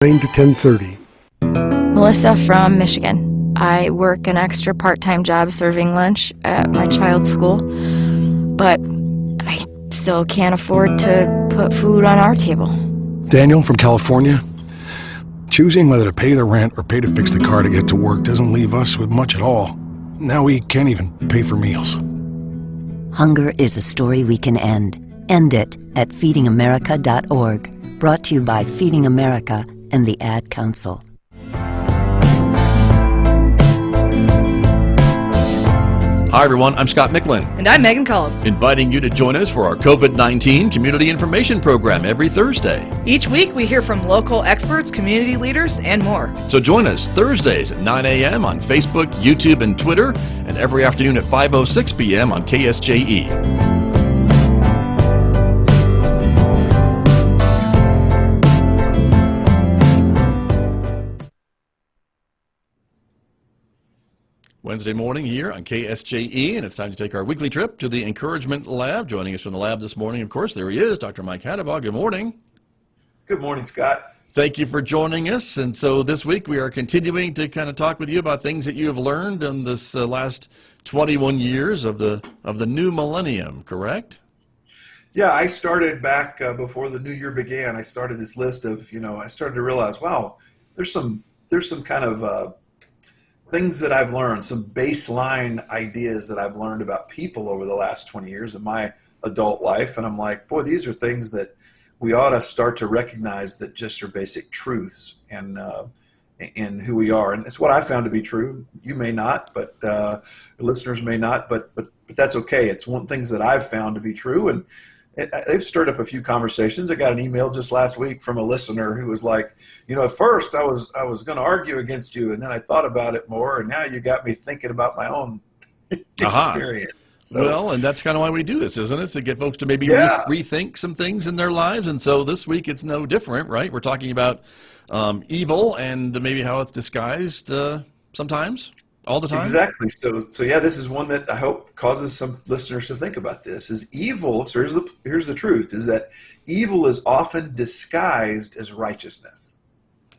9 to 10:30. Melissa from Michigan. I work an extra part-time job serving lunch at my child's school, but I still can't afford to put food on our table. Daniel from California. Choosing whether to pay the rent or pay to fix the car to get to work doesn't leave us with much at all. Now we can't even pay for meals. Hunger is a story we can end. End it at feedingamerica.org. Brought to you by Feeding America and the Ad Council. Hi, everyone. I'm Scott Michlin. And I'm Megan Cullum. Inviting you to join us for our COVID-19 Community Information Program every Thursday. Each week, we hear from local experts, community leaders, and more. So join us Thursdays at 9 a.m. on Facebook, YouTube, and Twitter, and every afternoon at 5:06 p.m. on KSJE. Wednesday morning here on KSJE, and it's time to take our weekly trip to the Encouragement Lab. Joining us from the lab this morning, of course, there he is, Dr. Mike Hattabaugh. Good morning. Good morning, Scott. Thank you for joining us. And so this week we are continuing to kind of talk with you about things that you have learned in this last 21 years of the new millennium, correct? Yeah, I started back before the new year began. I started this list of, I started to realize, wow, there's some kind of things that I've learned, some baseline ideas that I've learned about people over the last 20 years of my adult life. And I'm like, boy, these are things that we ought to start to recognize that just are basic truths and in who we are. And it's what I found to be true. You may not, but listeners may not, but that's okay. It's one things that I've found to be true. And they've stirred up a few conversations. I got an email just last week from a listener who was like, at first I was going to argue against you, and then I thought about it more, and now you got me thinking about my own experience. So, well, and that's kind of why we do this, isn't it? To get folks to maybe rethink some things in their lives. And so this week it's no different, right? We're talking about evil and maybe how it's disguised sometimes. All the time? Exactly. So yeah, this is one that I hope causes some listeners to think about this. Is evil, so here's the truth, is that evil is often disguised as righteousness.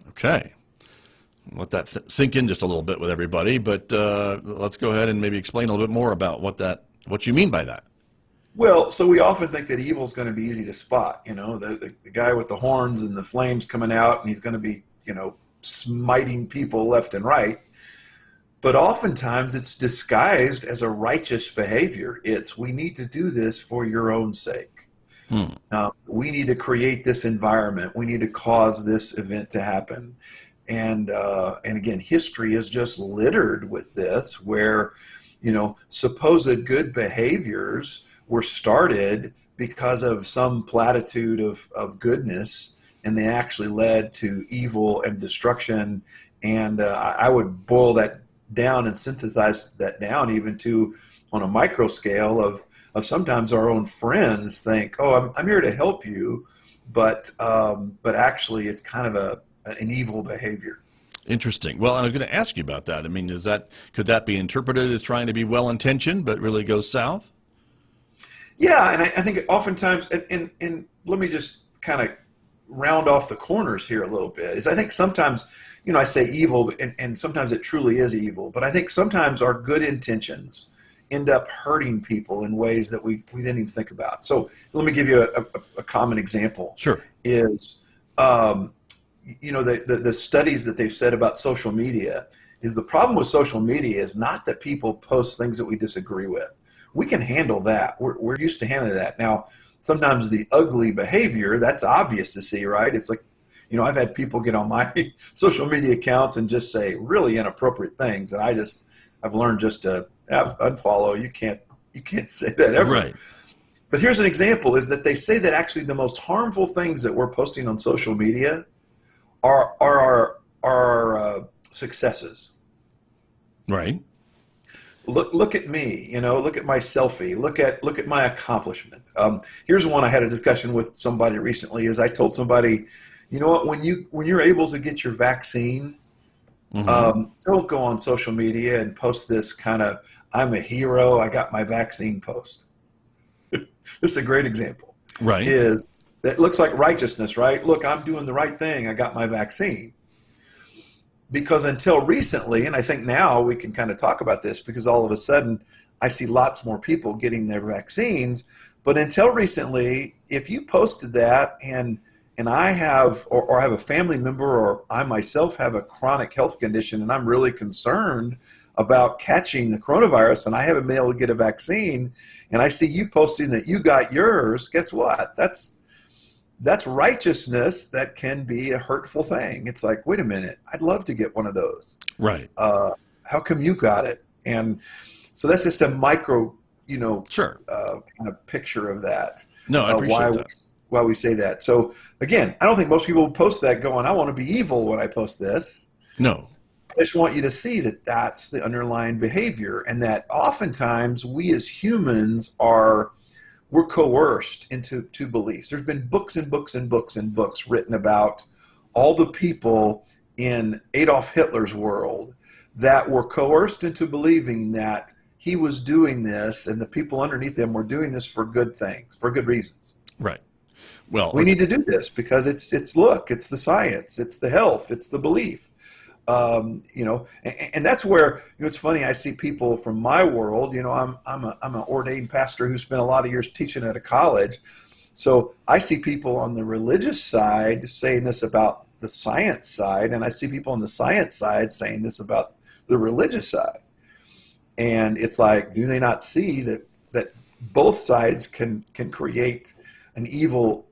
Okay. Let that sink in just a little bit with everybody, but let's go ahead and maybe explain a little bit more about what you mean by that. Well, so we often think that evil is going to be easy to spot, the guy with the horns and the flames coming out, and he's going to be, smiting people left and right. But oftentimes it's disguised as a righteous behavior. We need to do this for your own sake. We need to create this environment. We need to cause this event to happen. And again, history is just littered with this where, supposed good behaviors were started because of some platitude of goodness, and they actually led to evil and destruction. And I would boil that down and synthesize that down even to on a micro scale of sometimes our own friends think, oh, I'm here to help you, but actually it's kind of an evil behavior. Interesting. Well, I was going to ask you about that. I mean, could that be interpreted as trying to be well-intentioned but really goes south? Yeah, and I think oftentimes, and let me just kind of round off the corners here a little bit, is I think sometimes I say evil, and sometimes it truly is evil, but I think sometimes our good intentions end up hurting people in ways that we didn't even think about. So let me give you a common example. Sure. Is, the studies that they've said about social media is the problem with social media is not that people post things that we disagree with. We can handle that. We're used to handling that. Now, sometimes the ugly behavior, that's obvious to see, right? It's like, I've had people get on my social media accounts and just say really inappropriate things, and I've learned just to unfollow. You can't say that ever. Right. But here's an example: is that they say that actually the most harmful things that we're posting on social media are our successes. Right. Look at me, look at my selfie, look at my accomplishment. Here's one I had a discussion with somebody recently. Is I told somebody, what, when you're able to get your vaccine, don't go on social media and post this kind of I'm a hero, I got my vaccine post. This is a great example. Right. Is that looks like righteousness, right? Look, I'm doing the right thing. I got my vaccine. Because until recently, and I think now we can kind of talk about this because all of a sudden I see lots more people getting their vaccines. But until recently, if you posted that and I have, or I have a family member, or I myself have a chronic health condition and I'm really concerned about catching the coronavirus and I haven't been able to get a vaccine, and I see you posting that you got yours, guess what? That's righteousness that can be a hurtful thing. It's like, wait a minute, I'd love to get one of those. Right. How come you got it? And so that's just a micro, Sure. kind of picture of that. No, I appreciate that. Why we say that. So again, I don't think most people post that going, I want to be evil when I post this. No. I just want you to see that that's the underlying behavior, and that oftentimes we as humans we're coerced into beliefs. There's been books and books and books and books written about all the people in Adolf Hitler's world that were coerced into believing that he was doing this and the people underneath him were doing this for good things, for good reasons. Right. Well, we need to do this because it's the science, it's the health, it's the belief. And that's where, it's funny. I see people from my world, I'm an ordained pastor who spent a lot of years teaching at a college. So I see people on the religious side saying this about the science side, and I see people on the science side saying this about the religious side. And it's like, do they not see that both sides can create an evil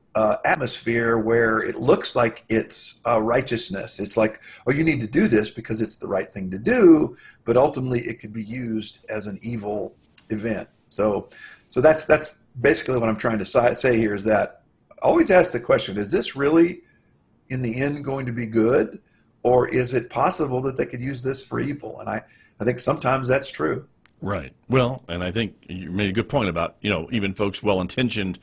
atmosphere where it looks like it's righteousness. It's like, oh, you need to do this because it's the right thing to do, but ultimately it could be used as an evil event. So that's basically what I'm trying to say here, is that always ask the question, is this really in the end going to be good, or is it possible that they could use this for evil? And I think sometimes that's true. Right. Well, and I think you made a good point about, even folks well-intentioned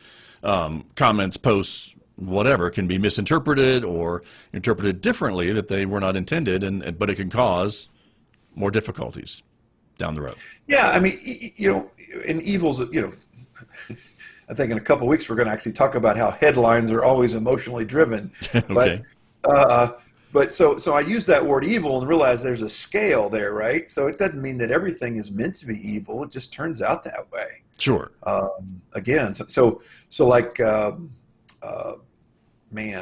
comments, posts, whatever, can be misinterpreted or interpreted differently that they were not intended, but it can cause more difficulties down the road. Yeah, I mean, and evil's, I think in a couple of weeks we're going to actually talk about how headlines are always emotionally driven. Okay. But so I use that word evil and realize there's a scale there, right? So it doesn't mean that everything is meant to be evil. It just turns out that way. Sure. Again, so like, man,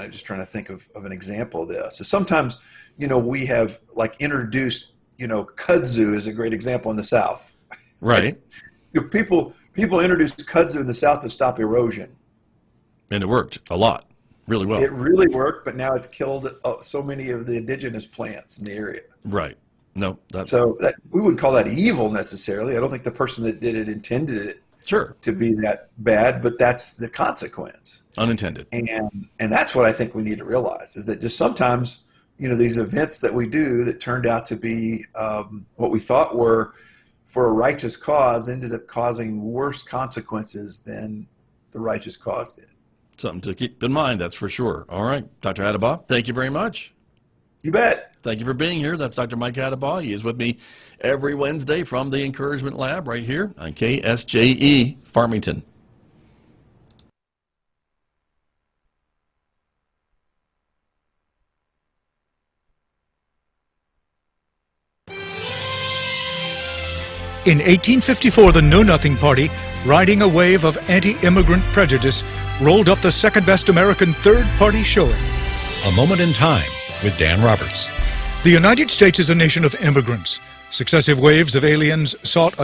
I'm just trying to think of an example of this. So sometimes, we have like introduced, kudzu is a great example in the South. Right. People introduced kudzu in the South to stop erosion. And it worked a lot, really well. It really worked, but now it's killed so many of the indigenous plants in the area. Right. No. We wouldn't call that evil necessarily. I don't think the person that did it intended it to be that bad, but that's the consequence. Unintended. And that's what I think we need to realize, is that just sometimes, these events that we do that turned out to be what we thought were for a righteous cause ended up causing worse consequences than the righteous cause did. Something to keep in mind, that's for sure. All right, Dr. Hattabaugh, thank you very much. You bet. Thank you for being here. That's Dr. Mike Hattabaugh. He is with me every Wednesday from the Encouragement Lab right here on KSJE Farmington. In 1854, the Know Nothing Party, riding a wave of anti-immigrant prejudice, rolled up the second-best American third-party showing. A Moment in Time with Dan Roberts. The United States is a nation of immigrants. Successive waves of aliens sought a